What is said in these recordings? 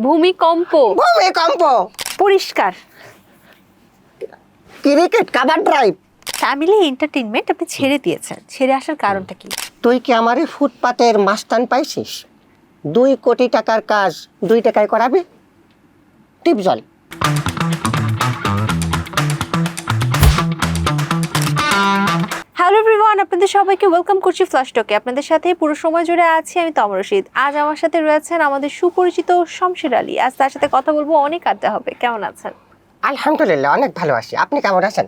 ভূমিকম্প। ভূমিকম্প। পরিষ্কার। Cricket cover drive. Family entertainment আপনি ছেড়ে দিয়েছেন, ছেড়ে আসার কারণটা কি? তুই কি আমারে ফুটপাতের মাস্তান পাইছিস? 2 কোটি টাকার কাজ 2 টাকায় করাবি? টিপ জল। হ্যালো এভরিওয়ান, আপনাদের সবাইকে ওয়েলকাম করছি ফ্ল্যাশ টকে। আপনাদের সাথে পুরো সময় জুড়ে আছি আমি তমর রশিদ। আজ আমার সাথে রয়েছেন আমাদের সুপরিচিত শমশের আলী। আজ তার সাথে কথা বলবো, অনেক আড্ডা হবে। কেমন আছেন? আলহামদুলিল্লাহ, অনেক ভালো আছি। আপনি কেমন আছেন?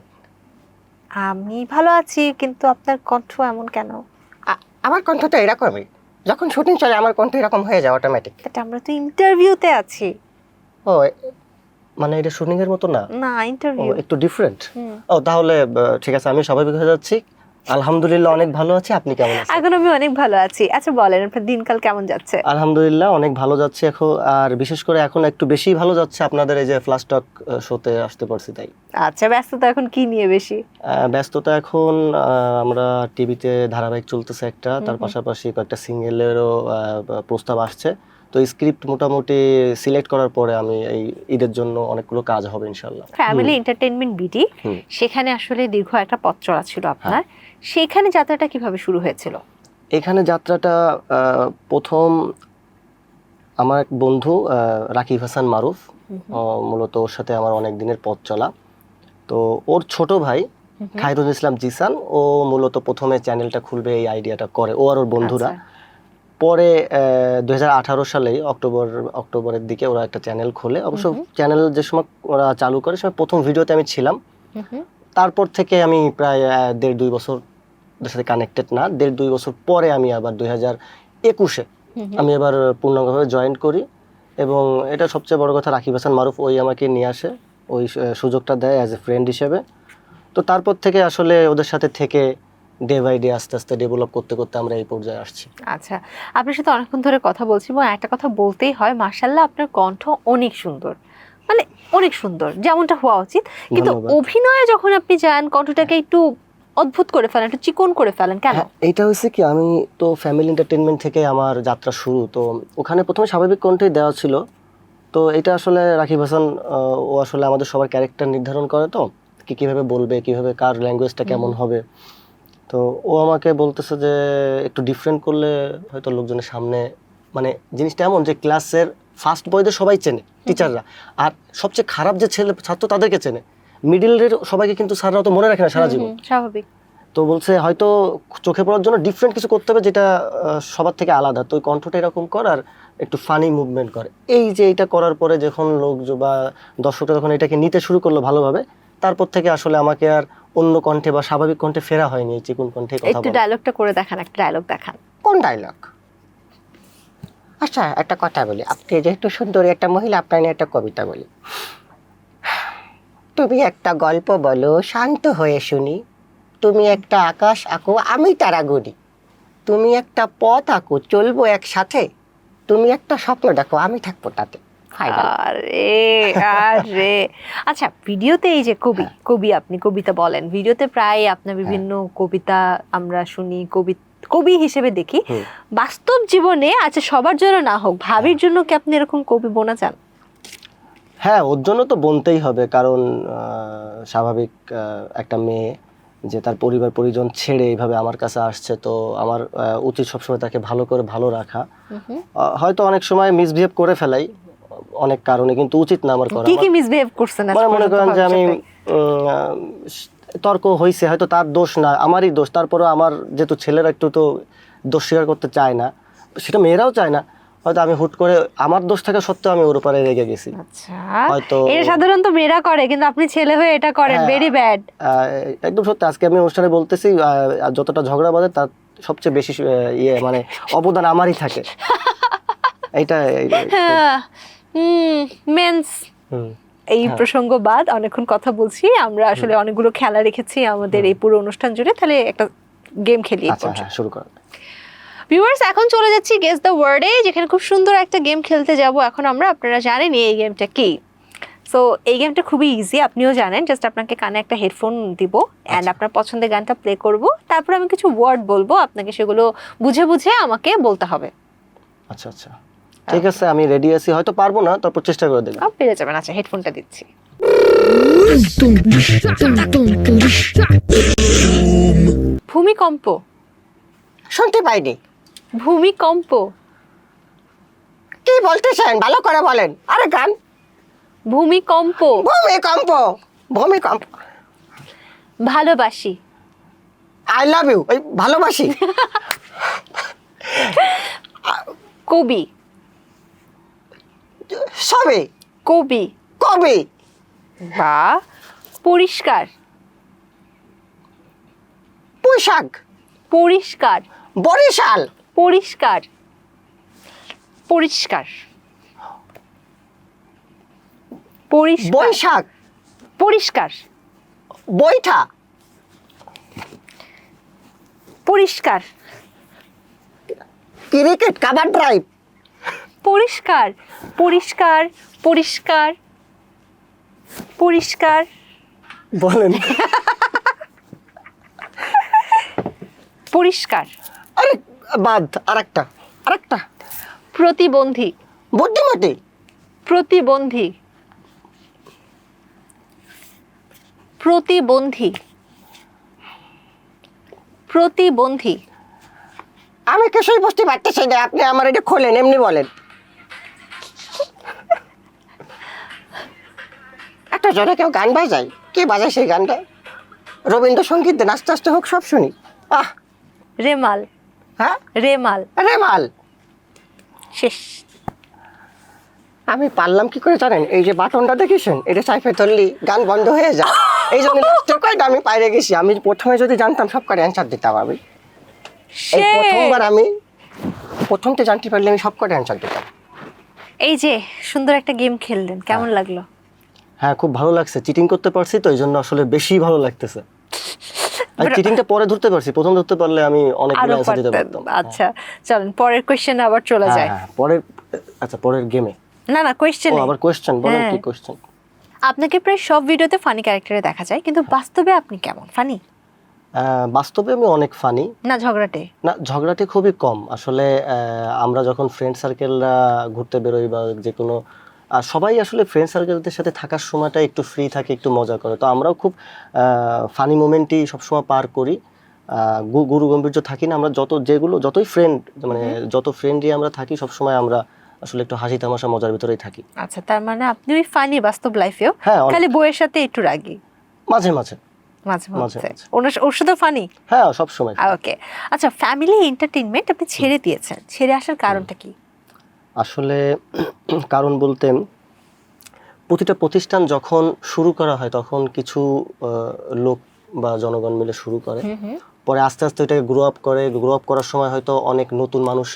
আমি ভালো আছি, কিন্তু আপনার কণ্ঠ এমন কেন? আমার কণ্ঠ তো এরকমই, যখন শুটিং চলে আমার কণ্ঠ এরকম হয়ে যায় অটোমেটিক। এটা আমরা তো ইন্টারভিউতে আছি। ও মানে এটা শুটিং এর মতো না? না, ইন্টারভিউ একটু ডিফারেন্ট। ও তাহলে ঠিক আছে, আমি স্বাভাবিক হয়ে যাচ্ছি। আলহামদুলিল্লাহ অনেক ভালো আছি। আপনি কেমন আছেন? এখন আমি অনেক ভালো আছি। আচ্ছা বলেন, আপনার দিনকাল কেমন যাচ্ছে? আলহামদুলিল্লাহ অনেক ভালো যাচ্ছে এখন, আর বিশেষ করে এখন একটু বেশি ভালো যাচ্ছে আপনাদের এই যে ফ্ল্যাশ টক শোতে আসতে পারছি তাই। আচ্ছা, ব্যস্ততা এখন কি নিয়ে বেশি? ব্যস্ততা এখন আমরা টিভিতে ধারাবাহিক চলতেছে একটা, তার পাশাপাশি কয়েকটা সিঙ্গেলেরও প্রস্তাব আসছে। তো স্ক্রিপ্ট মোটামুটি সিলেক্ট করার পরে আমি এই ঈদের জন্য অনেকগুলো কাজ হবে ইনশাল্লাহ। ফ্যামিলি এন্টারটেইনমেন্ট বিডি, সেখানে আসলে দীর্ঘ একটা পথ চলা ছিল আপনার। সেখানে যাত্রাটা কিভাবে শুরু হয়েছিল? এখানে যাত্রাটা প্রথম আমার এক বন্ধু রাকিব হাসান মারুফ, মূলত ওর সাথে আমার অনেক দিনের পথ চলা। তো ওর ছোট ভাই খায়রুল ইসলাম জিসান, ও মূলত প্রথমে চ্যানেলটা খুলবে এই আইডিয়াটা করে, ও আর ওর বন্ধুরা। পরে 2018 সালে অক্টোবরের দিকে ওরা একটা চ্যানেল খোলে। অবশ্য চ্যানেল যে সময় ওরা চালু করে সময় প্রথম ভিডিওতে আমি ছিলাম। তারপর থেকে আমি প্রায় 1.5-2 বছর ওদের সাথে কানেক্টেড না। 1.5-2 বছর পরে আমি আবার 2021-এ আমি আবার পূর্ণাঙ্গভাবে জয়েন করি। এবং এটা সবচেয়ে বড় কথা, রাকিব হাসান মারুফ ওই আমাকে নিয়ে আসে, ওই সুযোগটা দেয় অ্যাজ এ ফ্রেন্ড হিসেবে। তো তারপর থেকে আসলে ওদের সাথে থেকে ডে বাই ডে আস্তে আস্তে ডেভেলপ করতে করতে আমরা এই পর্যায়ে আসছি। আচ্ছা, আপনার সাথে অনেকক্ষণ ধরে কথা বলছি এবং একটা কথা বলতেই হয়, মাশাআল্লাহ আপনার কণ্ঠ অনেক সুন্দর, মানে অনেক সুন্দর, যেমনটা হওয়া উচিত। কিন্তু অভিনয়ে যখন আপনি যান কণ্ঠটাকে একটু অদ্ভুত করে ফেলেন, একটু চিকন করে ফেলেন কেন? এটা হচ্ছে কি, আমি তো ফ্যামিলি এন্টারটেইনমেন্ট থেকে আমার যাত্রা শুরু। তো ওখানে প্রথমে স্বাভাবিক কণ্ঠেই দেওয়া ছিল। তো এটা আসলে রাকিব হাসান ও আসলে আমাদের সবার ক্যারেক্টার নির্ধারণ করে, তো কিভাবে বলবে, কিভাবে কার ল্যাঙ্গুয়েজটা কেমন হবে। তো ও আমাকে বলতেছে যে একটু ডিফারেন্ট করলে হয়তো লোকজনের সামনে, মানে জিনিসটা এমন যে ক্লাসের ফার্স্ট বয়দের সবাই চেনে টিচাররা, আর সবচেয়ে খারাপ যে ছাত্র তাদেরকে চেনে, মিডিলের সবাইকে কিন্তু স্যাররা তো মনে রাখে না সারা জীবন। স্বাভাবিক। তো বলছে হয়তো চোখে পড়ার জন্য ডিফারেন্ট কিছু করতে হবে, যেটা সবার থেকে আলাদা। তো ওই কণ্ঠটা এরকম কর আর একটু ফানি মুভমেন্ট করে। এই যে এটা করার পরে যখন লোক বা দর্শকরা যখন এটাকে নিতে শুরু করলো ভালোভাবে, তারপর থেকে আসলে আমাকে আর অন্য কণ্ঠে বা স্বাভাবিক কণ্ঠে ফেরা হয়নি, চিকুন কণ্ঠে কথা বলা। একটু ডায়লগটা করে দেখান, একটা ডায়লগ দেখান। কোন ডায়লগ? আচ্ছা একটা কথা বলি, আপনি যেহেতু সুন্দরী একটা মহিলা, আপনার নিয়ে একটা কবিতা বলি। তুমি একটা গল্প বলো শান্ত হয়ে শুনি, তুমি একটা আকাশ আঁকো আমি তারা গুনি, তুমি একটা পথ আঁকো চলবো একসাথে, তুমি একটা স্বপ্ন দেখো আমি থাকবো তাতে। আরে আরে আচ্ছা, ভিডিওতে এই যে কবি আপনি কবিতা বলেন, ভিডিওতে প্রায় আপনার বিভিন্ন কবিতা আমরা শুনি, কবি হিসেবে দেখি। বাস্তব জীবনে আচ্ছা, সবার জন্য না হোক, ভাবির জন্য কি আপনি এরকম কবি বোনা চান? হ্যাঁ, ওর জন্য তো বলতেই হবে, কারণ স্বাভাবিক একটা মেয়ে যে তার পরিবার পরিজন ছেড়ে এইভাবে আমার কাছে আসছে, তো আমার উচিত সবসময় তাকে ভালো করে ভালো রাখা। হয়তো অনেক সময় মিসবিহেভ করে ফেলাই অনেক কারণে, কিন্তু উচিত না আমার করা। কি মিসবিহেভ করছেন? মনে করেন যে আমি তর্ক হয়েছে, হয়তো তার দোষ না আমারই দোষ, তারপরে আমার যেহেতু ছেলেরা একটু তো দোষ স্বীকার করতে চায় না, সেটা মেয়েরাও চায় না, হয়তো আমি হুট করে আমার দোষ থাকা সত্ত্বেও আমি ওর উপরে রেগে গেছি। আচ্ছা, এটা সাধারণত মেয়েরা করে, কিন্তু আপনি ছেলে হয়ে এটা করেন, ভেরি ব্যাড। একদম সত্যি। আজকে আমি অনুষ্ঠানে বলতেছি, যতটা ঝগড়া বাঁধে তার সবচেয়ে বেশি মানে অবদান আমারই থাকে। এইটা মেন্স এই প্রসঙ্গ বাদ অনেকক্ষণ কথা বলছি আমরা, আসলে অনেকগুলো খেলা রেখেছি আমাদের এই পুরো অনুষ্ঠান জুড়ে। তাহলে একটা গেম খেলি। আচ্ছা হ্যাঁ, শুরু করুন। ভিউয়ার্স, এখন চলে যাচ্ছি গেস দ্য ওয়ার্ডে, যেখানে খুব সুন্দর একটা গেম খেলতে যাব এখন আমরা। আপনারা জানেন এই গেমটা কি। সো এই গেমটা খুবই ইজি, আপনিও জানেন। জাস্ট আপনাকে কানে একটা হেডফোন দিব অ্যান্ড আপনার পছন্দের গানটা প্লে করব, তারপর আমি কিছু ওয়ার্ড বলবো, আপনাকে সেগুলো বুঝে বুঝে আমাকে বলতে হবে। আচ্ছা আচ্ছা, ঠিক আছে, আমি রেডি আছি, হয়তো পারবো না, তারপর চেষ্টা করে দেখব। পেরে যাবেন। আচ্ছা, হেডফোনটা দিচ্ছি। ভূমিকম্প। শুনতে পাইনি। ভূমিকম্প। কি বলতে চান ভালো করে বলেন। আরে গান। ভূমিকম্প। ভূমিকম্প। ভূমিকম্প। ভালোবাসি। I love you. ওই ভালোবাসি। কবি। সবে। কবি। কবে। বা পরিষ্কার। পোশাক। পরিষ্কার। বরিশাল। পরিষ্কার। পরিষ্কার। পরিষ্কার। বৈশাখ। পরিষ্কার। বৈঠা। পরিষ্কার। Cricket cover drive. পরিষ্কার। পরিষ্কার। পরিষ্কার। পরিষ্কার। বলেন। পরিষ্কার। আরে বাদ। আরেকটা। আরেকটা। প্রতিবন্ধী। বুদ্ধিমতী। প্রতিবন্ধী। প্রতিবন্ধী। প্রতিবন্ধী। আমি কিছুই বুঝতে পারতেছি না, আপনি আমার এটা খোলেন, এমনি বলেন। একটা জোরে কেউ গান বাজায়, কে বাজায় সেই গানটা? রবীন্দ্রসঙ্গীত দেন, আস্তে আস্তে হোক, সব শুনি। আহ। রেমাল। হ্যাঁ। রেমাল। রেমাল। শেষ। আমি পারলাম কি করে জানেন? এই যে বাটনটা দেখেছেন, এটা চাইপে ধরলি গান বন্ধ হয়ে যায়, এই জন্য কয়টা আমি পাইরে গেছি। আমি প্রথমে যদি জানতাম সব কয়টা অ্যান্সার দিতাম। আমি এই প্রথমবার আমি প্রথমতে জানতে পারলে আমি সব কয়টা অ্যান্সার দিতাম। এই যে সুন্দর একটা গেম খেললেন, কেমন লাগলো? হ্যাঁ, খুব ভালো লাগছে। চিটিং করতে পারছি তো এই জন্য আসলে বেশি ভালো লাগতেছে। আমি চিটিংটা পরে ধরতে পারছি, প্রথম ধরতে পারলে আমি অনেকগুলো আরো অ্যান্সার দিতে পারতেন। পারতাম। আচ্ছা, চলেন পরের কোশ্চেনে আবার চলে হ্যাঁ যায়। হ্যাঁ, পরের, আচ্ছা পরের গেমে। না না, ও কোশ্চেনে। আবার কোশ্চেন বলেন, হ্যাঁ। কি কোশ্চেন? আপনাকে প্রায় সব ভিডিওতে ফানি ক্যারেক্টারে দেখা যায়, কিন্তু বাস্তবে আপনি কেমন? ফানি বাস্তবে আমি অনেক ফানি না ঝগড়াটে? না, ঝগড়াটে খুবই কম আসলে। আমরা যখন ফ্রেন্ড সার্কেলরা ঘুরতে বেরোই বা যে কোনো সবাই আসলে ফ্রেন্ড সার্কেলদের সাথে থাকার সময়টা একটু ফ্রি থাকে, একটু মজা করে। তো আমরাও খুব ফানি মোমেন্টই সবসময় পার করি। গুরু গম্ভীর্য থাকি না আমরা, যতই ফ্রেন্ড, মানে যত ফ্রেন্ডই আমরা থাকি, সবসময় আমরা আসলে একটু হাসি তামাশা মজার ভিতরেই থাকি। আচ্ছা, তার মানে আপনি ওই ফানি বাস্তব লাইফেও, হ্যাঁ, অনেক। খালি বইয়ের সাথে একটু রাগী মাঝে মাঝে। মাঝে মাঝে মধ্যে। মাঝে। ওর সাথে ফানি? হ্যাঁ, সবসময়। ওকে। আচ্ছা, ফ্যামিলি এন্টারটেইনমেন্ট আপনি ছেড়ে দিয়েছেন, ছেড়ে আসার কারণটা কি? আসলে কারণ বলতে, প্রতিটা প্রতিষ্ঠান যখন শুরু করা হয় তখন কিছু লোক বা জনগণ মিলে শুরু করে, পরে আস্তে আস্তে ওইটাকে গ্রো আপ করার সময় হয়তো অনেক নতুন মানুষ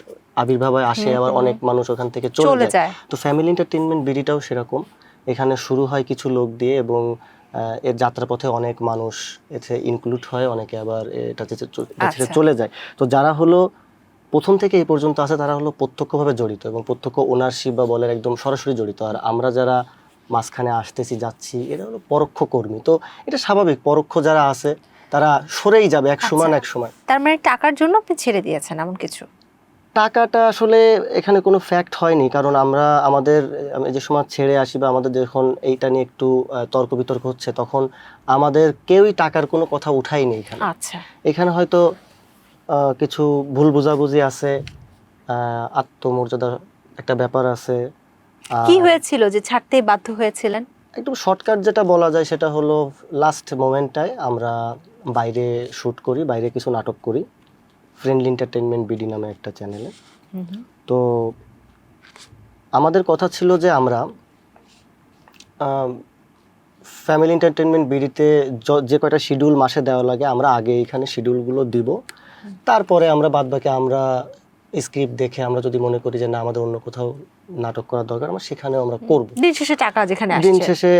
আবির্ভাব হয়, আসে, আবার অনেক মানুষ ওখান থেকে চলে যায়। তো ফ্যামিলি এন্টারটেইনমেন্ট বিডিটাও সেরকম। এখানে শুরু হয় কিছু লোক দিয়ে এবং এর যাত্রাপথে অনেক মানুষ এতে ইনক্লুড হয়, অনেকে আবার এটা ছেড়ে চলে যায়। তো যারা হলো প্রথম থেকে এই পর্যন্ত আছে তারা হলো প্রত্যক্ষভাবে জড়িত এবং প্রত্যক্ষ ওনারশিপ বা বলের একদম সরাসরি জড়িত। আর আমরা যারা মাঝখানে আসতেছি যাচ্ছি, এটা হলো পরোক্ষ কর্মী। তো এটা স্বাভাবিক, পরোক্ষ যারা আছে তারা সরেই যাবে এক সময়। তার মানে টাকার জন্য আপনি ছেড়ে দিয়েছেন এমন কিছু? টাকাটা আসলে এখানে কোনো ফ্যাক্ট হয়নি, কারণ আমি যে সময় ছেড়ে আসি বা আমাদের যখন এইটা নিয়ে একটু তর্ক বিতর্ক হচ্ছে, তখন আমাদের কেউই টাকার কোনো কথা উঠায়নি এখানে। আচ্ছা। এখানে হয়তো কিছু ভুল বোঝাবুঝি আছে, আত্মমর্যাদার একটা ব্যাপার আছে। কি হয়েছিল যে ছাড়তে বাধ্য হয়েছিলেন? একটু শর্টকাট যেটা বলা যায় সেটা হলো, লাস্ট মোমেন্টটায় আমরা বাইরে শ্যুট করি, বাইরে কিছু নাটক করি ফ্রেন্ডলি এন্টারটেইনমেন্ট বিডি নামে একটা চ্যানেলে। তো আমাদের কথা ছিল যে আমরা ফ্যামিলি এন্টারটেইনমেন্ট বিডিতে যে কয়টা শিডিউল মাসে দেওয়া লাগে আমরা আগে এইখানে শিডিউলগুলো দিব, তারপরে আমরা বাদবাকি আমরা স্ক্রিপ্ট দেখে আমরা যদি মনে করি যে না আমাদের অন্য কোথাও নাটক করার দরকার, আমরা সেখানেও আমরা করব। দিন শেষে টাকা যেখানে আসছে। দিন শেষে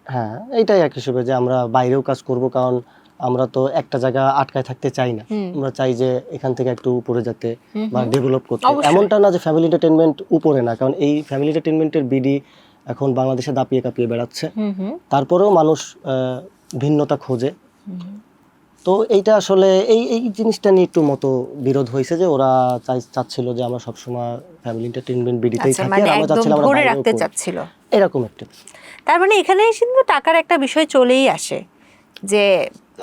হ্যাঁ, এইটাই এক হিসেবে যে আমরা বাইরেও কাজ করব, কারণ আমরা তো একটা জায়গা আটকায় থাকতে চাই না। আমরা চাই যে এখান থেকে একটু উপরে যেতে বা ডেভেলপ করতে। এমনটা না যে ফ্যামিলি এন্টারটেইনমেন্ট উপরে না, কারণ এই ফ্যামিলি এন্টারটেইনমেন্টের বিডি এখন বাংলাদেশে দাপিয়ে কাঁপিয়ে বেড়াচ্ছে। তারপরেও মানুষ ভিন্নতা খোঁজে। তো এইটা আসলে এই এই জিনিসটা নিয়ে একটু মতো বিরোধ হয়েছে যে ওরা চাচ্ছিল যে আমরা সবসময় ফ্যামিলি এন্টারটেইনমেন্ট বিডিতেই আচ্ছা, থাকি, মানে আর আমরা একদম চাচ্ছিলাম আমরা ধরে বাইরেও রাখতে করি। চাচ্ছিল। এরকম একটা তার মানে এখানে কিন্তু টাকার একটা বিষয় চলেই আসে, যে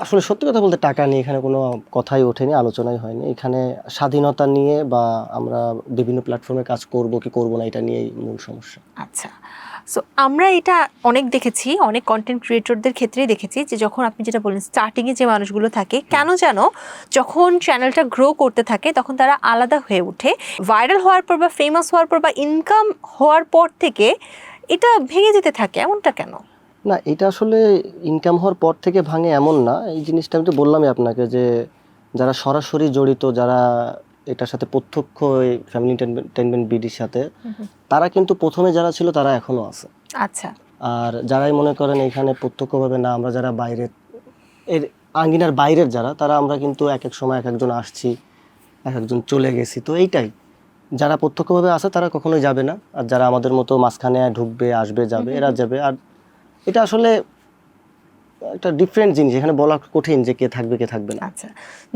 আসলে সত্যি কথা বলতে টাকা নিয়ে এখানে কোনো কথাই ওঠেনি, আলোচনাই হয়নি। এখানে স্বাধীনতা নিয়ে বা আমরা বিভিন্ন প্ল্যাটফর্মে কাজ করব কি করব না এটা নিয়েই মূল সমস্যা। আচ্ছা, সো আমরা এটা অনেক দেখেছি, অনেক কন্টেন্ট ক্রিয়েটরদের ক্ষেত্রেই দেখেছি যে যখন আপনি যেটা বলেন স্টার্টিংয়ে যে মানুষগুলো থাকে, কেন যেন যখন চ্যানেলটা গ্রো করতে থাকে তখন তারা আলাদা হয়ে ওঠে, ভাইরাল হওয়ার পর বা ফেমাস হওয়ার পর বা ইনকাম হওয়ার পর থেকে এটা ভেঙে যেতে থাকে, এমনটা কেন? না, এটা আসলে ইনকাম হওয়ার পর থেকে ভাঙে এমন না। এই জিনিসটা আমি তো বললামই আপনাকে যে যারা সরাসরি জড়িত, যারা এটার সাথে প্রত্যক্ষ ফ্যামিলি এন্টারটেইনমেন্ট বিডির সাথে, তারা কিন্তু প্রথমে যারা ছিল তারা এখনো আছে। আচ্ছা, আর যারাই মনে করেন এখানে প্রত্যক্ষভাবে না, আমরা যারা বাইরের এর আঙ্গিনার বাইরের যারা, তারা আমরা কিন্তু এক এক সময় এক একজন আসছি, এক একজন চলে গেছি। তো এইটাই, যারা প্রত্যক্ষভাবে আছে তারা কখনোই যাবে না, আর যারা আমাদের মতো মাঝখানে ঢুকবে, আসবে, যাবে, এরা যাবে। আর এটা আসলে একটা ডিফারেন্ট জিনিস, এখানে বলা কঠিন যে কে থাকবে কে থাকবে না। আচ্ছা,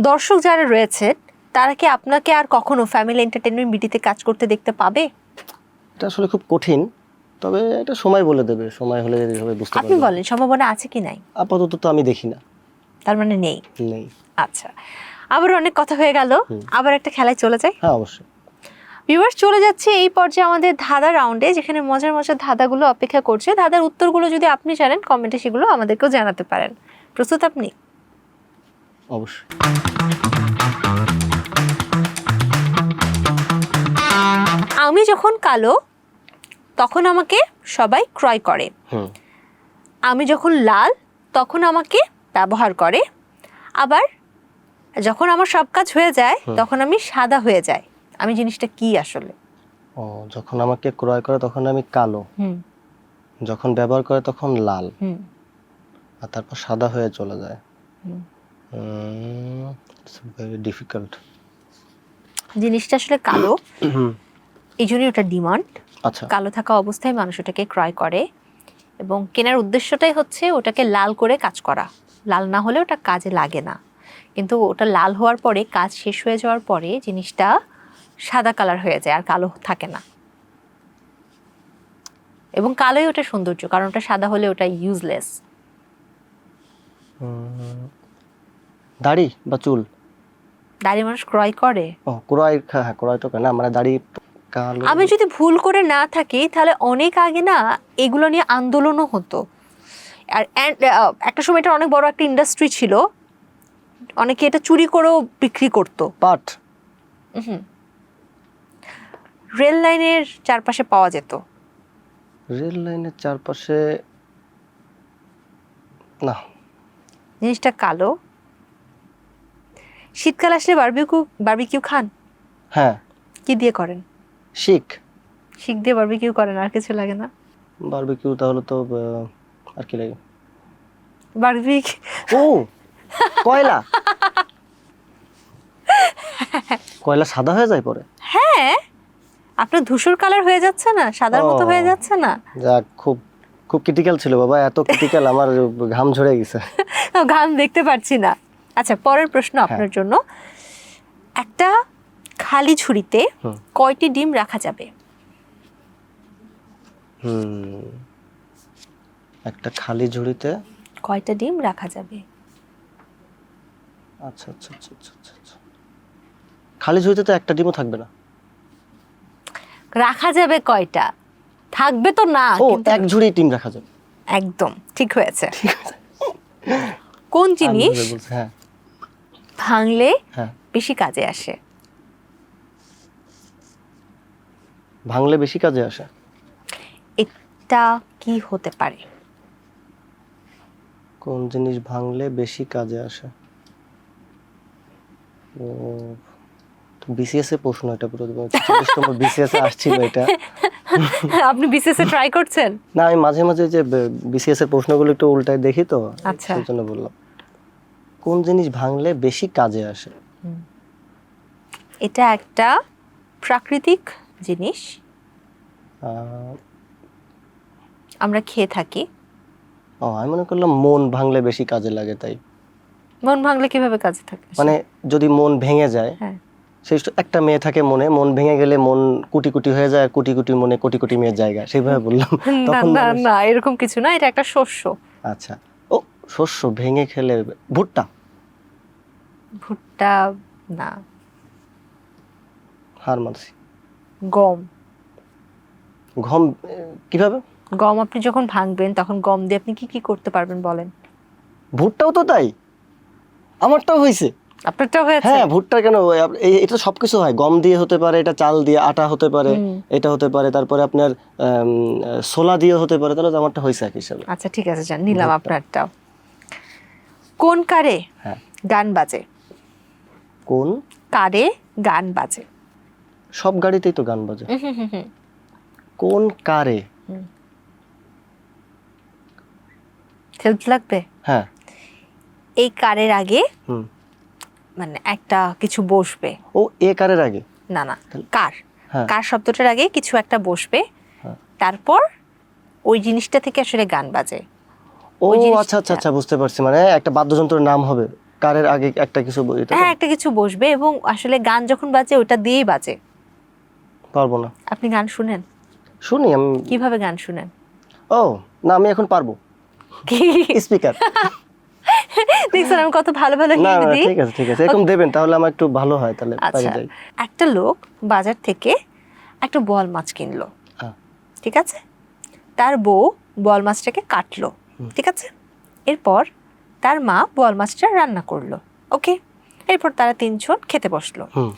দর্শক যারা রয়েছে তারা কি আপনাকে আর কখনো ফ্যামিলি এন্টারটেইনমেন্ট বিডিতে কাজ করতে দেখতে পাবে? এটা আসলে খুব কঠিন, তবে এটা সময় বলে দেবে, সময় হলে সবাই বুঝতে আপনি পারবে। বলেন সম্ভাবনা আছে কি নাই? আপাতত তো আমি দেখি না। তার মানে নেই। নেই। আচ্ছা, আবার অনেক কথা হয়ে গেল, আবার একটা খেলায় চলে যাই। হ্যাঁ, অবশ্যই। ভিউয়ার্স, চলে যাচ্ছে এই পর্যায়ে আমাদের ধাঁধা রাউন্ডে, যেখানে মজার মজার ধাঁধাগুলো অপেক্ষা করছে। ধাঁধার উত্তরগুলো যদি আপনি জানেন কমেন্টে সেগুলো আমাদেরকেও জানাতে পারেন। প্রস্তুত আপনি? অবশ্যই। আমি যখন কালো তখন আমাকে সবাই ক্রয় করে, হুম। আমি যখন লাল তখন আমাকে ব্যবহার করে, আবার যখন আমার সব কাজ হয়ে যায় তখন আমি সাদা হয়ে যাই। আমি জিনিসটা কি আসলে? ও, যখন আমাকে ক্রয় করে তখন আমি কালো, হুম যখন ব্যবহার করে তখন লাল, হুম আর তারপর সাদা হয়ে চলে যায়। হুম। Very difficult. জিনিসটা আসলে কালো, এই জন্যই ওটা ডিমান্ড। আচ্ছা, কালো থাকা অবস্থায় মানুষ ওটাকে ক্রয় করে, এবং কেনার উদ্দেশ্যটাই হচ্ছে ওটাকে লাল করে কাজ করা। লাল না হলে ওটা কাজে লাগে না, কিন্তু ওটা লাল হওয়ার পরে, কাজ শেষ হয়ে যাওয়ার পরে জিনিসটা সাদা কালার হয়ে যায়, আর কালো থাকে না। এবং কালোই ওটা সৌন্দর্য, কারণ ওটা সাদা হলে ওটা ইউজলেস। দাড়ি বা চুল? দাড়ি মানুষ ক্রয় করে। ও, ক্রয়, হ্যাঁ ক্রয় তো না, মানে দাড়ি কালো। আমি যদি ভুল করে না থাকি তাহলে অনেক আগে না এগুলো নিয়ে আন্দোলনও হতো, আর একটা সময় এটা অনেক বড় একটা ইন্ডাস্ট্রি ছিল, অনেকে এটা চুরি করেও বিক্রি করতো। পাট? রেল লাইনের চারপাশে পাওয়া যেত। রেল লাইনের চারপাশে? না। জিনিসটা কালো। শীতকাল আসলে বারবিকিউ খান? হ্যাঁ। কি দিয়ে করেন? শিক। শিক দিয়ে বারবিকিউ করেন, আর কিছু লাগে না? বারবিকিউ তাহলে তো আর কি লাগে? বারবিকিউ। ও, কয়লা। কয়লা সাদা হয়ে যায় পরে? হ্যাঁ, আপনার ধূসর কালার হয়ে যাচ্ছে না, সাদার মতো হয়ে যাচ্ছে না? যাক, খুব খুব ক্রিটিক্যাল ছিল বাবা, এত ক্রিটিক্যাল আমার ঘাম ঝরে গেছে। ঘাম দেখতে পাচ্ছি না। আচ্ছা, পরের প্রশ্ন আপনার জন্য। একটা খালি ঝুড়িতে কয়টি ডিম রাখা যাবে? একটা খালি ঝুড়িতে কয়টা ডিম রাখা যাবে? আচ্ছা আচ্ছা আচ্ছা আচ্ছা আচ্ছা। খালি ঝুড়িতে তো একটা ডিমও থাকবে না। রাখা যাবে কয়টা? থাকবে তো না, ও, কিন্তু এক ঝুড়ি ডিম রাখা যাবে। একদম ঠিক হয়েছে। কোন জিনিস হ্যাঁ ভাঙলে হ্যাঁ, বেশি কাজে আসে? ভাঙলে বেশি কাজে আসে? এটা কি হতে পারে? কোন জিনিস ভাঙলে বেশি কাজে আসে? ও, বিসিএস এর প্রশ্ন এটা, পুরো 44 নম্বর বিসিএস এ আসছিল এটা। আপনি বিসিএস এ ট্রাই করছেন? না, আমি মাঝে মাঝে যে বিসিএস এর প্রশ্নগুলো একটু উল্টায় দেখি তো, আচ্ছা, সেই জন্য বললাম। কোন জিনিস ভাঙলে বেশি কাজে আসে? এটা একটা প্রাকৃতিক জিনিস, আমরা খেয়ে থাকি। ও, আমি মনে করলাম মন ভাঙলে বেশি কাজে লাগে, তাই। মন ভাঙলে কিভাবে কাজে থাকে? মানে যদি মন ভেঙে যায়, হ্যাঁ। সেই একটা মেয়ে থাকে মনে, মন ভেঙে গেলে মন কোটি কোটি হয়ে যায়, আর কোটি কোটি মনে কোটি কোটি মেয়ের জায়গা, সেইভাবে বললাম। না তখন না মানুষ- না, এরকম কিছু না, এটা একটা শস্য। আচ্ছা, ও শস্য ভেঙে খেলে, ভুট্টা। ভুট্টা না। হার মানছি। গম। গম কিভাবে? গম আপনি যখন ভাঙবেন তখন গম দিয়ে আপনি কি কি করতে পারবেন বলেন? ভুট্টাও তো তাই, আমারটাও হয়েছে। আপনারটাও হয়েছে? হ্যাঁ, ভুট্টা কেন, এটা সবকিছু হয়, গম দিয়ে হতে পারে, এটা চাল দিয়ে, আটা হতে পারে, এটা হতে পারে, তারপরে আপনার ছোলা দিয়ে হতে পারে, তাহলে তো আমারটা হয়েছে এক হিসাবে। আচ্ছা ঠিক আছে, জান নিলাম আপনারটাও। কোন কারে হ্যাঁ। গান বাজে? কোন কারে গান বাজে? সব গাড়িতেই তো গান বাজে। কোন কারে? হেল্প লাগবে? হ্যাঁ। এই কারের আগে হুম। মানে একটা কিছু বসবে। ও এ কারের আগে? না না, কার। হ্যাঁ। কার শব্দটার আগে কিছু একটা বসবে, হ্যাঁ। তারপর ওই জিনিসটা থেকে আসলে গান বাজে। ও ওই জিনিসটা- আচ্ছা আচ্ছা আচ্ছা, বুঝতে পারছি, মানে একটা বাদ্যযন্ত্রের নাম হবে, কারের আগে একটা কিছু এটা তো? হ্যাঁ, একটা কিছু বসবে এবং আসলে গান যখন বাজে ওটা দিয়েই বাজে। পারবো না। আপনি গান শুনেন? শুনি আমি। কিভাবে গান শুনেন? ও না, আমি এখন পারবো। স্পিকার। দেখছেন আমি কত ভালো ভালো না হিন্ট না, দিই। ঠিক আছে ঠিক আছে, এরকম দেবেন তাহলে আমার একটু ভালো হয়, তাহলে পারি আচ্ছা, যাই। একটা লোক বাজার থেকে একটা বোয়াল মাছ কিনলো, হ্যাঁ। ঠিক আছে? তার বউ বোয়াল মাছটাকে কাটলো, ঠিক আছে? এরপর তার মা বোয়াল মাছটা রান্না করলো, ওকে? এরপর তারা তিনজন খেতে বসলো। হুম।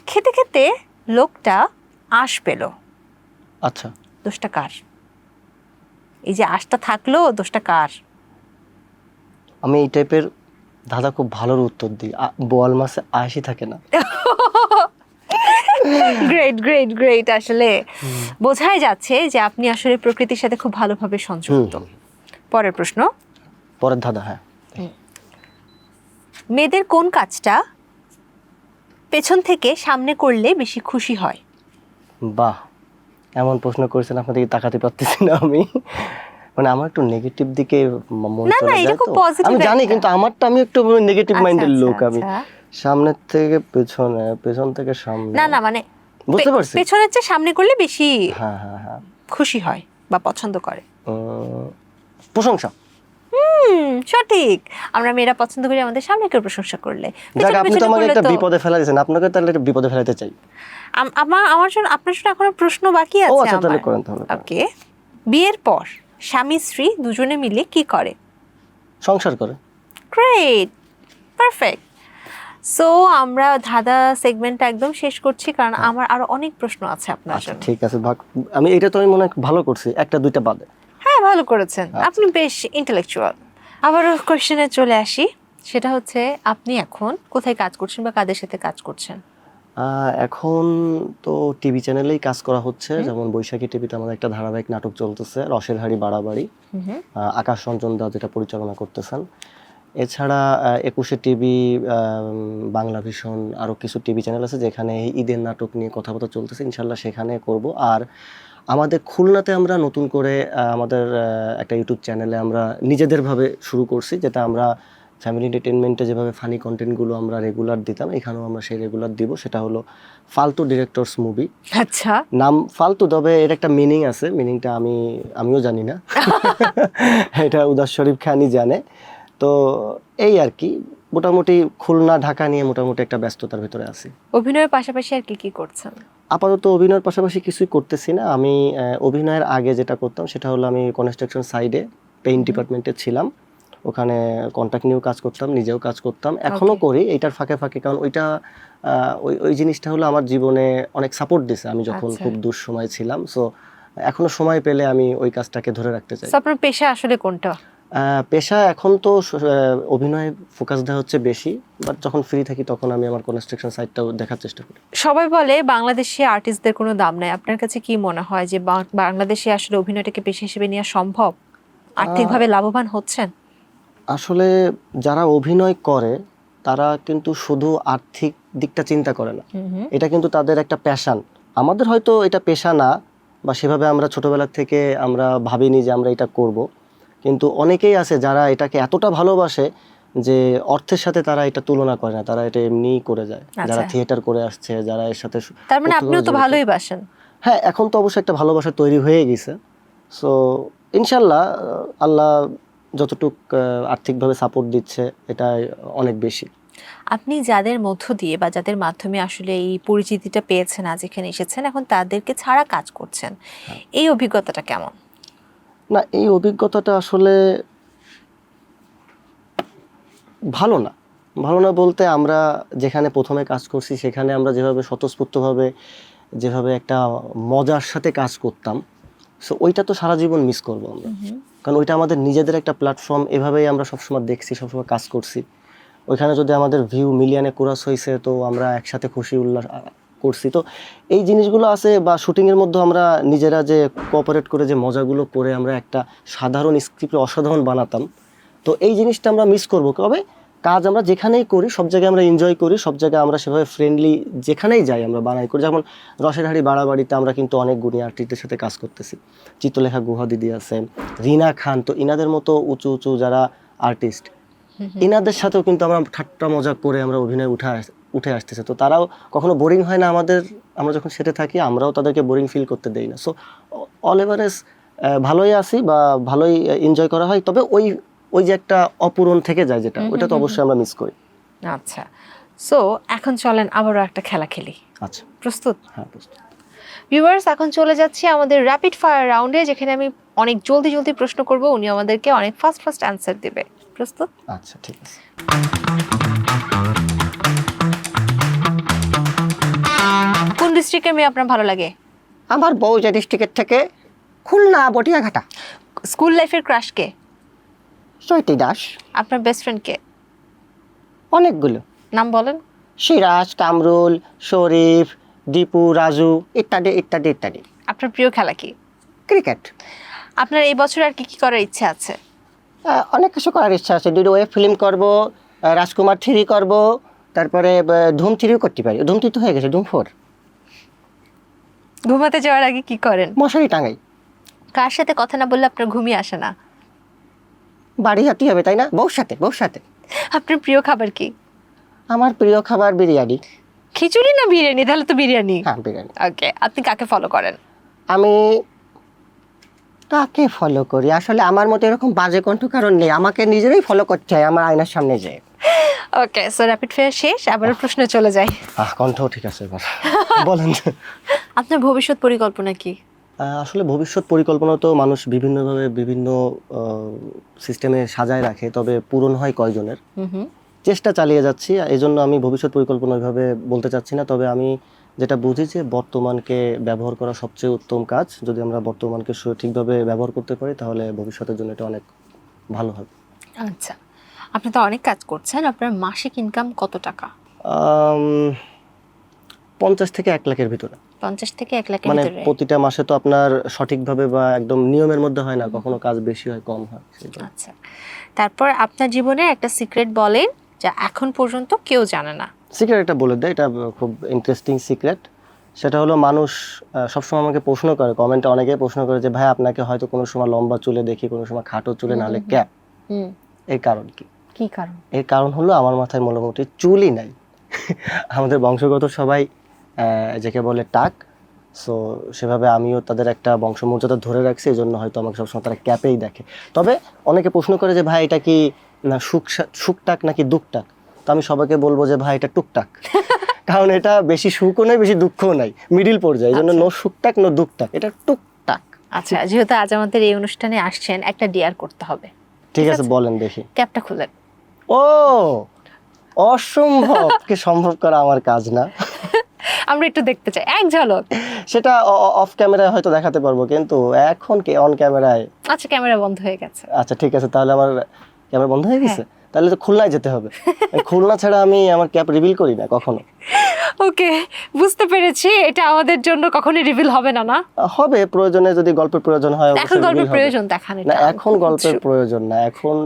খেতে খেতে লোকটা আঁশ পেল, আচ্ছা, দোষটা কার? এই যে আঁশটা থাকলো, দোষটা কার? আমি এই টাইপের দাদা খুব ভালো উত্তর দিই, বোয়াল মাছে আশি থাকে না। গ্রেট গ্রেট গ্রেট, আসলে বোঝাই যাচ্ছে যে আপনি আসলে প্রকৃতির সাথে খুব ভালোভাবে সংযুক্ত। পরের প্রশ্ন, পরের দাদা। হ্যাঁ। মেয়েদের কোন কাজটা পেছন থেকে সামনে করলে বেশি খুশি হয়? বাহ, এমন প্রশ্ন করেছেন, আপনার দিকে তাকাতে পারতেছি না আমি। মানে আমার একটু নেগেটিভ দিকে মন না, চলে এটা যায় খুব তো, positive আমি জানি, একটা। কিন্তু আমারটা আমি একটু নেগেটিভ মাইন্ডের আচ্ছা, লোক আমি। আচ্ছা। সামনের থেকে পেছনে, পেছন থেকে সামনে, না না, মানে বুঝতে পারছি। পেছনের চেয়ে সামনে করলে বেশি হ্যাঁ হ্যাঁ হ্যাঁ, খুশি হয় বা পছন্দ করে। প্রশংসা। সঠিক। আমরা মেয়েরা পছন্দ করি আমাদের সামনে কেউ প্রশংসা করলে। যাক, পেছনে আপনি তো পেছনে আমাকে করলে একটা তো- বিপদে ফেলা দিয়েছেন, আপনাকে তাহলে একটা বিপদে ফেলাতে চাই। আমার জন্য আপনার জন্য এখনো প্রশ্ন বাকি ও আছে আচ্ছা, তাহলে আমার। করেন তাহলে করেন। ওকে, বিয়ের পর স্বামী স্ত্রী দুজনে মিলে কি করে? সংসার করে। Great, perfect. সো আমরা ধাঁধা সেগমেন্টটা একদম শেষ করছি, কারণ আমার আরো অনেক প্রশ্ন আছে আপনার আচ্ছা জন্য। ঠিক আছে, আমি এটা তো আমি মনে হয় ভালো করছি, একটা দুইটা বাদে। হ্যাঁ, ভালো করেছেন, আচ্ছা। আপনি বেশ ইন্টেলেকচুয়াল। আবারও কোশ্চেনে চলে আসি, সেটা হচ্ছে আপনি এখন কোথায় কাজ করছেন বা কাদের সাথে কাজ করছেন? এখন তো টিভি চ্যানেলেই কাজ করা হচ্ছে, যেমন বৈশাখী টিভিতে আমাদের একটা ধারাবাহিক নাটক চলতেছে, রসের হাড়ি বাড়াবাড়ি, আকাশ রঞ্জন দা যেটা পরিচালনা করতেছেন। এছাড়া 21 টিভি, বাংলা ভীষণ, আরও কিছু টিভি চ্যানেল আছে যেখানে এই ঈদের নাটক নিয়ে কথাবার্তা চলতেছে, ইনশাল্লাহ সেখানে করব। আর আমাদের খুলনাতে আমরা নতুন করে আমাদের একটা ইউটিউব চ্যানেলে আমরা নিজেদেরভাবে শুরু করছি, যেটা আমরা ফ্যামিলি এন্টারটেনমেন্টে যেভাবে ফানি কন্টেন্টগুলো আমরা রেগুলার দিতাম, এখানেও আমরা সেই রেগুলার দিব। সেটা হলো ফালতু ডিরেক্টরস মুভি। আচ্ছা, নাম ফালতু, তবে এর একটা মিনিং আছে, মিনিংটা আমিও জানি না। এটা উদাস শরীফ খানই জানে। তো এই আর কি, মোটামুটি খুলনা ঢাকা নিয়ে মোটামুটি একটা ব্যস্ততার ভিতরে আছি। অভিনয়ের পাশাপাশি আর কি কি করছেন? আপাতত অভিনয়ের পাশাপাশি কিছুই করতেছি না। আমি অভিনয়ের আগে যেটা করতাম সেটা হলো আমি কনস্ট্রাকশন সাইডে পেইন্ট ডিপার্টমেন্টে ছিলাম, ওখানে কন্ট্রাক্ট নিয়েও কাজ করতাম, নিজেও কাজ করতাম, এখনো করি এইটার ফাঁকে ফাঁকে, কারণ ওইটা ওই জিনিসটা হলো আমার জীবনে অনেক সাপোর্ট দিছে আমি যখন আচ্ছা। খুব দুঃসময় ছিলাম। সো এখনো সময় পেলে আমি ওই কাজটাকে ধরে রাখতে চাই। So, আপনার পেশা আসলে কোনটা? পেশা এখন তো অভিনয়ে ফোকাস দেওয়া হচ্ছে বেশি, বাট যখন ফ্রি থাকি তখন আমি আমার কনস্ট্রাকশন সাইডটাও দেখার চেষ্টা করি। সবাই বলে বাংলাদেশে আর্টিস্টদের কোনো দাম নাই, আপনার কাছে কি মনে হয় যে বাংলাদেশে আসলে অভিনয়টাকে পেশা হিসেবে নেওয়া সম্ভব? আর্থিকভাবে লাভবান হচ্ছেন? আসলে যারা অভিনয় করে তারা কিন্তু শুধু আর্থিক দিকটা চিন্তা করে না, এটা কিন্তু তাদের একটা প্যাশন। আমাদের হয়তো এটা পেশা না, বা সেভাবে আমরা ছোটবেলা থেকে আমরা ভাবিনি যে আমরা এটা করব, কিন্তু অনেকেই আছে যারা এটাকে এতটা ভালোবাসে যে অর্থের সাথে তারা এটা তুলনা করে না, তারা এটা এমনিই করে যায়। যারা আচ্ছা। থিয়েটার করে আসছে, যারা এর সাথে তার মানে আপনিও তো প্রত্যক্ষভাবে জড়িত। ভালোই বাসেন। হ্যাঁ, এখন তো অবশ্যই একটা ভালোবাসা তৈরি হয়ে গেছে। সো ইনশাল্লাহ আল্লাহ যতটুক আর্থিকভাবে সাপোর্ট দিচ্ছে এটা অনেক বেশি। আপনি যাদের মধ্য দিয়ে বা যাদের মাধ্যমে আসলে এই পরিচিতিটা পেয়েছেন, আজ এখানে এসেছেন, এখন তাদেরকে ছাড়া কাজ করছেন, এই অভিজ্ঞতাটা কেমন? না, এই অভিজ্ঞতাটা আসলে ভালো না। ভালো না বলতে, আমরা যেখানে প্রথমে কাজ করছি সেখানে আমরা যেভাবে স্বতঃস্ফূর্তভাবে যেভাবে একটা মজার সাথে কাজ করতাম, সো ওইটা তো সারা জীবন মিস করবো আমরা। কারণ ওইটা আমাদের নিজেদের একটা প্ল্যাটফর্ম, এভাবেই আমরা সবসময় দেখছি, সবসময় কাজ করছি। ওইখানে যদি আমাদের ভিউ মিলিয়নে ক্রস হয়েছে, তো আমরা একসাথে খুশি উল্লাস করছি। তো এই জিনিসগুলো আছে, বা শুটিংয়ের মধ্যে আমরা নিজেরা যে কোঅপারেট করে যে মজাগুলো করে আমরা একটা সাধারণ স্ক্রিপ্ট অসাধারণ বানাতাম, তো এই জিনিসটা আমরা মিস করবো। কবে কাজ আমরা যেখানেই করি সব জায়গায় আমরা এনজয় করি, সব জায়গায় আমরা সেভাবে ফ্রেন্ডলি যেখানেই যাই আমরা বানাই করি। যেমন রসের হাড়ি বাড়াবাড়িতে আমরা কিন্তু অনেক গুণী আর্টিস্টদের সাথে কাজ করতেছি। চিত্রলেখা গুহা দিদি আছে, রিনা খান, তো ইনাদের মতো উঁচু উঁচু যারা আর্টিস্ট, ইনাদের সাথেও কিন্তু আমরা ঠাট্টা মজা করে আমরা অভিনয় উঠে আসতেছে। তো তারাও কখনো বোরিং হয় না আমাদের, আমরা যখন সেটে থাকি আমরাও তাদেরকে বোরিং ফিল করতে দেই না। সো অল এভারেজ ভালোই আছি বা ভালোই এনজয় করা হয়। তবে ওই যে একটা অপূরণ থেকে যায় যেটা, ওইটা তো অবশ্যই আমরা মিস করি। আচ্ছা, সো এখন চলেন আবারও একটা খেলা খেলি। আচ্ছা, প্রস্তুত? হ্যাঁ প্রস্তুত। ভিউয়ার্স, এখন চলে যাচ্ছি আমাদের র্যাপিড ফায়ার রাউন্ডে, যেখানে আমি অনেক জলদি জলদি প্রশ্ন করব, উনি আমাদেরকে অনেক ফাস্ট ফাস্ট অ্যান্সার দিবে। প্রস্তুত? আচ্ছা, ঠিক আছে। কোন ডিস্ট্রিক্টের মেয়ে আপনার ভালো লাগে? আমার বউ যে ডিস্ট্রিক্টের থেকে খুলনা বটিয়াঘাটা। স্কুল লাইফের ক্রাশ কে? চৈতি দাস। আপনার বেস্ট ফ্রেন্ড কে? অনেকগুলো। নাম বলেন। সিরাজ, কামরুল, শরীফ, দীপু, রাজু ইত্যাদি ইত্যাদি ইত্যাদি। আপনার প্রিয় খেলা কি? ক্রিকেট। আপনার এই বছর আর কি কি করার ইচ্ছা আছে? অনেক কিছু করার ইচ্ছা আছে। দুটো ওয়েব ফিল্ম করব, রাজকুমার 3 করব, তারপরে ধুম 3 করতে পারি। ধুম 3 তো হয়ে গেছে, ধুম 4। ঘুমাতে যাওয়ার আগে কি করেন? মশারি টাঙাই। কার সাথে কথা না বললে আপনার ঘুমিয়ে আসে না? বাড়ি যেতেই হবে, তাই না? বউর সাথে, বউর সাথে। আপনার প্রিয় খাবার কি? আমার প্রিয় খাবার বিরিয়ানি। খিচুড়ি না বিরিয়ানি? তাহলে তো বিরিয়ানি। হ্যাঁ, বিরিয়ানি। ওকে, আপনি কাকে ফলো করেন? আমি কাকে ফলো করি? আসলে আমার মতো এরকম বাজে কণ্ঠ কারণ নেই, আমাকে নিজেরই ফলো করতে হয় আমার আয়নার সামনে যেয়ে। ওকে, সো র্যাপিড ফায়ার শেষ, আবার প্রশ্নে চলে যাই। কণ্ঠ ঠিক আছে এবার। বলেন। আপনার ভবিষ্যৎ পরিকল্পনা কি? আসলে ভবিষ্যৎ পরিকল্পনা তো মানুষ বিভিন্নভাবে বিভিন্ন সিস্টেমে সাজায় রাখে, তবে পূরণ হয় কয়জনের। চেষ্টা চালিয়ে যাচ্ছি, এই জন্য আমি ভবিষ্যৎ পরিকল্পনা ওইভাবে বলতে চাচ্ছি না। তবে আমি যেটা বুঝি যে বর্তমানকে ব্যবহার করা সবচেয়ে উত্তম কাজ। যদি আমরা বর্তমানকে ঠিকভাবে ব্যবহার করতে পারি তাহলে ভবিষ্যতের জন্য এটা অনেক ভালো হবে। আচ্ছা, আপনি তো অনেক কাজ করছেন, আপনার মাসিক ইনকাম কত টাকা? 50 থেকে 1 লাখের ভিতরে। 50 থেকে 1 লাখের মানে ভিতরে? প্রতিটা মাসে তো আপনার সঠিকভাবে বা একদম নিয়মের মধ্যে হয় না, কখনো কাজ বেশি হয়, কম হয়। আচ্ছা, তারপর আপনার জীবনে একটা সিক্রেট বলেন যা এখন পর্যন্ত কেউ জানে না। সিক্রেট একটা বলে দেয়, এটা খুব ইন্টারেস্টিং সিক্রেট। সেটা হলো, মানুষ সবসময় আমাকে প্রশ্ন করে, কমেন্টে অনেকেই প্রশ্ন করে যে ভাই আপনাকে হয়তো কোনো সময় লম্বা চুলে দেখি, কোনো সময় খাটো চুলে, নাহলে ক্যাপ। এর কারণ কি? কি কারণ? এর কারণ হলো আমার মাথায় মোটামুটি চুলই নাই। আমাদের বংশগত সবাই যাকে বলে টাক, সো সেভাবে আমিও তাদের একটা বংশমর্যাদা ধরে রাখছি, এই জন্য হয়তো আমাকে সবসময় তারা ক্যাপেই দেখে। তবে অনেকে প্রশ্ন করে যে ভাই এটা কি না সুকটাক নাকি দুকটাক, তো আমি সবাইকে বলবো যে ভাই এটা টুকটাক। কারণ এটা বেশি সুখও নাই, বেশি দুঃখও নাই, মিডিল পর্যায়ে, এই জন্য নো সুকটাক নো দুকটাক, এটা টুকটাক। আচ্ছা, যেহেতু আজ আমাদের এই অনুষ্ঠানে আসছেন, একটা ডিয়ার করতে হবে। ঠিক আছে, বলেন দেখি। ক্যাপটা খুলেন। ও অসম্ভব, কি সম্ভব করা আমার কাজ না। আমরা একটু দেখতে চাই এক ঝলক। সেটা অফ ক্যামেরায় হয়তো দেখাতে পারবো, কিন্তু এখন কি অন ক্যামেরায়? আচ্ছা, ক্যামেরা বন্ধ হয়ে গেছে। আচ্ছা ঠিক আছে, তাহলে আমার ক্যামেরা বন্ধ হয়ে গেছে, তাহলে তো খুলনায় যেতে হবে। খুলনা ছাড়া আমি আমার ক্যাপ রিভিল করি না কখনো। ওকে, বুঝতে পেরেছি, এটা আমাদের জন্য কখনোই রিভিল হবে না। না হবে, প্রয়োজনে যদি গল্পের প্রয়োজন হয় এখন অবশ্যই গল্পের reveal হবে। প্রয়োজন দেখান না, এটা। এখন গল্পের প্রয়োজন না, এখন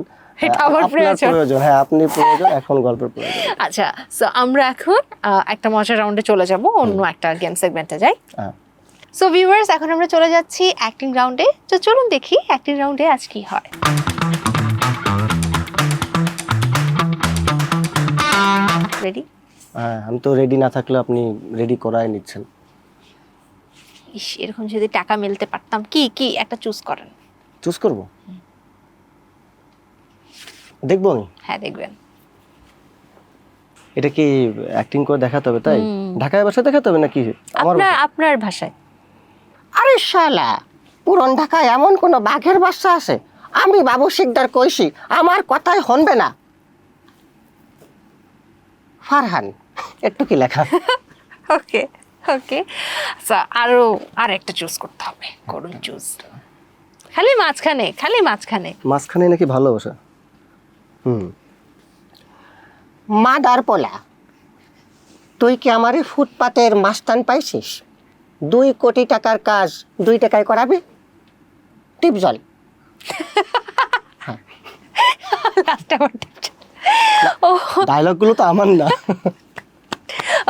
এটা আমার আপনার প্রয়োজন। প্রয়োজন। হ্যাঁ, আপনি প্রয়োজন, এখন গল্পের প্রয়োজন। আচ্ছা, সো আমরা এখন একটা মজার রাউন্ডে চলে যাব, অন্য একটা গেম সেগমেন্টে যাই। হ্যাঁ। সো ভিউয়ার্স, এখন আমরা চলে যাচ্ছি অ্যাক্টিং রাউন্ডে। তো চলুন দেখি অ্যাক্টিং রাউন্ডে আজ কি হয়। রেডি? হ্যাঁ, আমি তো রেডি না থাকলে আপনি রেডি করাই নিচ্ছেন। ইস, এরকম যদি টাকা মিলতে পারতাম। কি কি একটা চুজ করেন। চুজ করব, দেখবো আমি। হ্যাঁ দেখবেন। এটা কি অ্যাক্টিং করে দেখাতে হবে তাই? ঢাকায় বাসা দেখাতে হবে নাকি আমার আপনার বাসায়? আপনার ভাষায়। আরে শালা, পুরন ঢাকায় এমন কোন বাঘের বাচ্চা আছে? আমি বাবু শিকদার কইছি, আমার কথাই শুনবে না। ফারহান, একটু কি লেখা? ওকে ওকে, আচ্ছা আরো আর একটা চুজ করতে হবে, করুন চুজ। খালি মাঝখানে, খালি মাঝখানে। মাঝখানে নাকি ভালোবাসা? মাদার পোলা, তুই কি আমার এই ফুটপাতের মাস্তান পাইছিস? 2 কোটি টাকার কাজ 2 টাকায় করাবি? টিপ জল। লাস্ট আবার ও ডায়লগগুলো তো আমার না।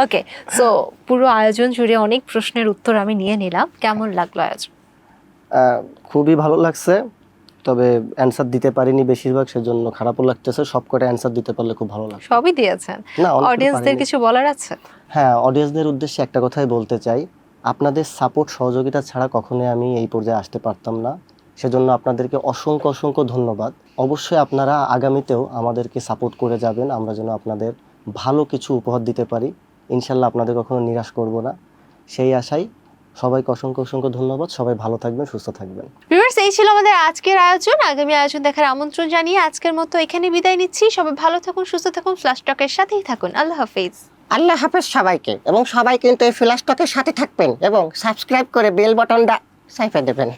ওকে, সো পুরো আয়োজন জুড়ে অনেক প্রশ্নের উত্তর আমি নিয়ে নিলাম। কেমন লাগলো আয়োজন? খুবই ভালো লাগছে, তবে অ্যানসার দিতে পারিনি বেশিরভাগ, সেজন্য খারাপও লাগতেছে। সব কটা অ্যানসার দিতে পারলে খুব ভালো লাগবে। সবই দিয়েছেন। না, অনেকগুলো অডিয়েন্সদের পারিনি। কিছু বলার আছে? হ্যাঁ, অডিয়েন্সদের উদ্দেশ্যে একটা কথাই বলতে চাই, আপনাদের সাপোর্ট সহযোগিতা ছাড়া কখনোই আমি এই পর্যায়ে আসতে পারতাম না। সেজন্য আপনাদেরকে অসংখ্য অসংখ্য ধন্যবাদ। অবশ্যই আপনারা আগামীতেও আমাদেরকে সাপোর্ট করে যাবেন, আমরা যেন আপনাদের ভালো কিছু উপহার দিতে পারি। ইনশাল্লাহ আপনাদের কখনো নিরাশ করব না, সেই আশায় সবাইকে অসংখ্য অসংখ্য ধন্যবাদ। সবাই ভালো থাকবেন, সুস্থ থাকবেন। ভিউয়ার্স, এই ছিল আমাদের আজকের আয়োজন। আগামী আয়োজন দেখার আমন্ত্রণ জানিয়ে আজকের মতো এখানে বিদায় নিচ্ছি। সবাই ভালো থাকুন, সুস্থ থাকুন, ফ্ল্যাশ টকের সাথেই থাকুন। আল্লাহ হাফেজ। আল্লাহ হাফেজ সবাইকে, এবং সবাই কিন্তু এই ফ্ল্যাশ টকের সাথে থাকবেন এবং সাবস্ক্রাইব করে বেল বাটনটা চাইপে দেবেন।